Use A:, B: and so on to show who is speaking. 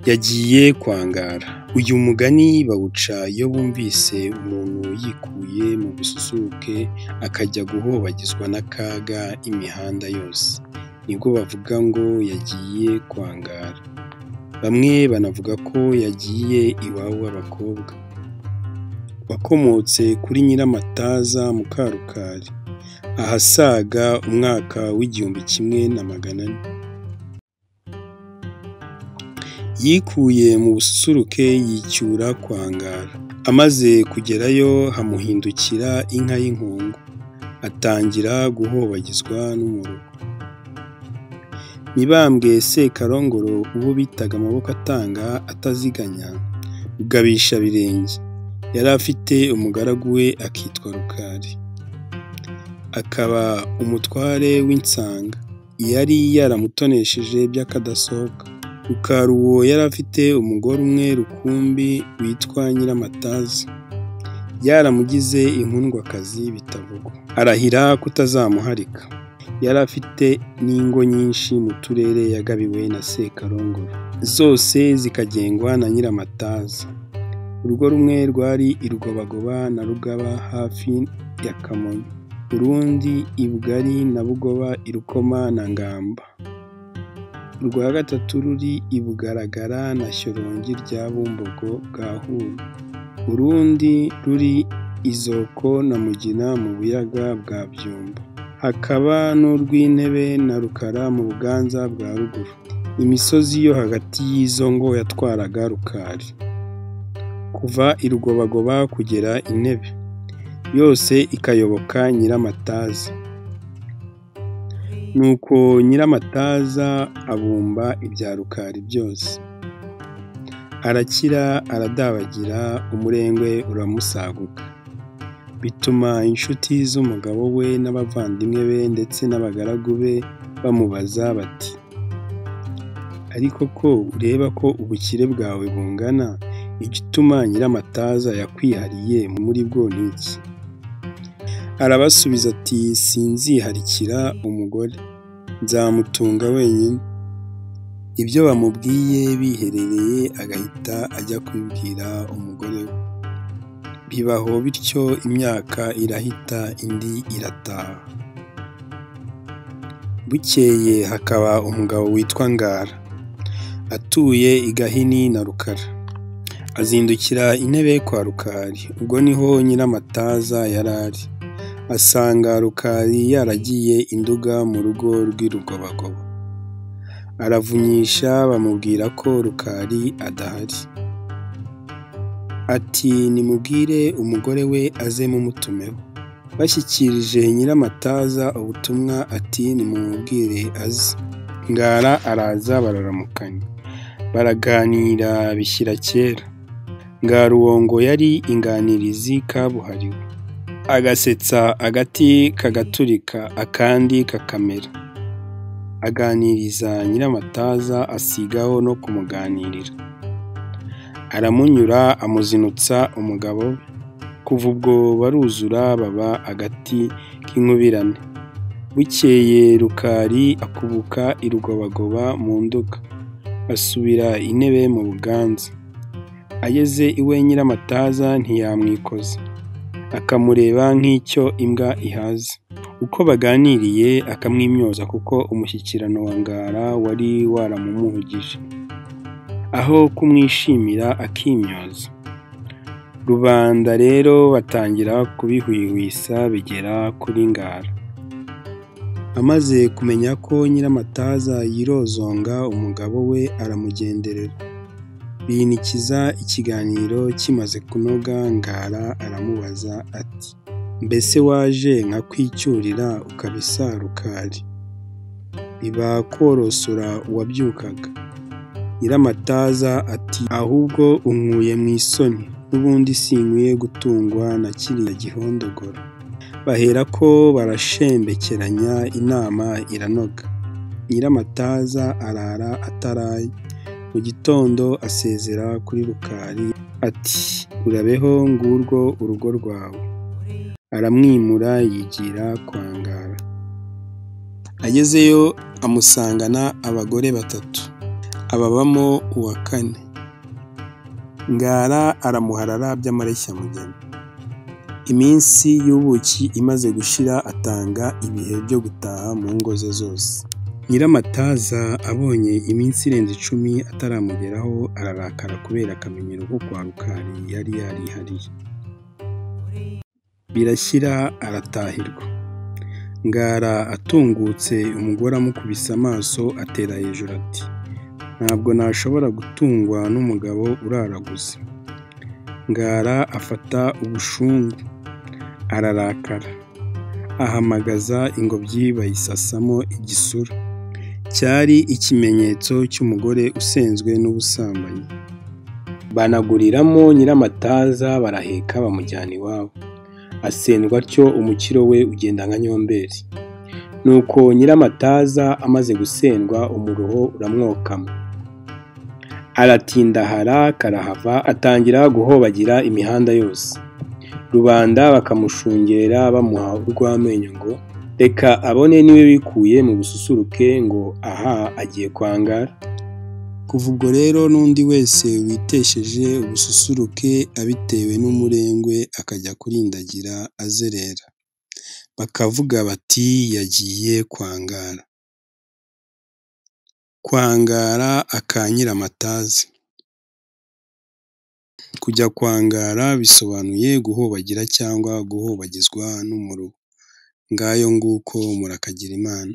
A: yagiye kwangara. Uyu mugani bawuca iyo bumvise umuntu yikuye mu bususuruke akajya guhobagizwa n'akaga imihanda yose, nibwo bavuga ngo yagiye kwangara. Bamwe banavuga ko yagiye iwabo w'abakobwa. Wakomotse kuri Nyiramataza Mukarukari ahasaga umwaka w'1400. Yikuye mu bususuruke yicyura kwangara. Amaze kugerayo hamuhindukira inka y'inkungu, atangira guhobagizwa n'umuruho. Mibambwe Sekarongoro uwo bitaga amaboko atanga ataziganya, Rugabishabirenge, yari afite umugaragu we akitwa Rukari, akaba umutware w'insanga. Yari yaramutonesheje by'akadasohoka. Rukari uwo yari afite umugore umwe rukumbi witwa Nyiramataza, yaramugize inkundwakazi bitavugwa, arahira kutazamuharika. Yari afite n'ingo nyinshi mu turere yagabiwe na Sekarongoro, zose zikagengwa na Nyiramataza. Urugo rumwe rwari i Rugobagoba na Rugaba hafi ya Kamonyi, urundi i Bugari na Bugoba i Rukoma na Ngamba, urwa gatatu ruri i Bugaragara na Shyorongi rya Bumbogo bwa Huru, urundi ruri i Zoko na Mugina mu Buyaga bwa Byumba, hakaba n'urw'Intebe na Rukara mu Buganza bwa Ruguru. Imisozi yo hagati y'izo ngo yatwaraga Rukari, kuva i Rugobagoba kugera Intebe, yose ikayoboka Nyiramataza. Nuko Nyiramataza abumba ibya Rukari byose, arakira aradabagira, umurengwe uramusaguka. Bituma inshuti z'umugabo we n'abavandimwe be ndetse n'abagaragu be bamubaza bati, ariko ko ureba ko ubukire bwawe bungana, igituma Nyiramataza yakwihariye muri bwo ni iki? Arabasubiza ati, sinziharikira umugore, nzamutunga wenyine. Ibyo bamubwiye biherereye agahita ajya kubibwira umugore we. Bibaho bityo, imyaka irahita indi irataha. Bukeye hakaba umugabo witwa Ngara, atuye i Gahini na Rukara. Azindukira Intebe kwa Rukari. Ubwo niho Nyiramataza yari ari. Asanga Rukari yaragiye i Nduga mu rugo rw'i Rugobagoba. Aravunyisha, bamubwira ko Rukari adahari. Ati, nimubwire umugore we aze mumutumeho. Bashyikirije Nyiramataza ubutumwa ati, nimumubwire aze. Ngara araza, bararamukanya, baraganira bishyira kera. Ngara uwo ngo yari inganirizi kabuhariwe, agasetsa agati kagaturika akandi kakamera. Aganiriza Nyiramataza, asigaho no kumuganirira. Aramunyura, amuzinutsa umugabo we. Kuva ubwo baruzura, baba agati k'inkubirane. Bukeye Rukari akubuka i Rugobagoba mu Nduga, asubira Intebe mu Buganza. Ageze iwe Nyiramataza ntiyamwikoza, akamureba nk'icyo imbwa ihaze. Uko baganiriye akamwimyoza, kuko umushyikirano wa Ngara wari waramumuhugije, aho kumwishimira akimyoza. Rubanda rero batangira kubihwihwisa, bigera kuri Ngara. Amaze kumenya ko Nyiramataza yirozonga umugabo we, aramugenderera. Binikiza ikiganiro kimaze kunoga. Ngara aramubaza ati, mbese waje nka kwicyurira ukabisa Rukari? Biba korosora uwabyukaga. Nyiramataza ati, ahubwo unkuye mu isoni, n'ubundi sinkwiye gutungwa na kiriya gihondogoro. Bahera ko barashembekeranya, inama iranoga. Nyiramataza arara ataraye. Mu gitondo asezera kuri Rukari ati, urabeho, ngurwo urugo rwawe. Aramwimura, yigira kwa Ngara. Agezeyo amusangana abagore batatu. ababamo uwa kane. Ngara aramuharara by'amareshya-mugeni. Iminsi y'ubuki imaze gushira atanga ibihe byo gutaha mu ngo ze zose. Nyiramataza abonye iminsi irenze 10 ataramugeraho ararakara kubera akamenyero ko kwa Rukari yari yarihariye. Birashyira aratahirwa. Ngara atungutse umugore amukubise amaso atera hejuru ati, ntabwo nashobora gutungwa n'umugabo uraraguza. Ngara afata ubushungu ararakara, ahamagaza ingobyi bayisasamo igisura. Cyari ikimenyetso cy'umugore usenzwe n'ubusambanyi. Banaguriramo Nyiramataza baraheka bamujyana iwabo. Asendwa atyo umukiro we ugenda nka nyomberi. Nuko Nyiramataza amaze gusendwa umuruho uramwokama. Aratindahara karahava atangira guhobagira imihanda yose. Rubanda bakamushungera bamuha urw'amenyo ngo reka abone niwe wikuye mu bususuruke ngo aha agiye kwangara. Kuva ubwo rero n'undi wese witesheje ubususuruke abitewe n'umurengwe akajya kurindagira azerera, bakavuga bati yagiye kwangara. Kwangara aka Nyiramataza. Kujya kwangara bisobanuye guhobagira cyangwa guhobagizwa n'umuruho. Ngayo nguko murakagira Imana.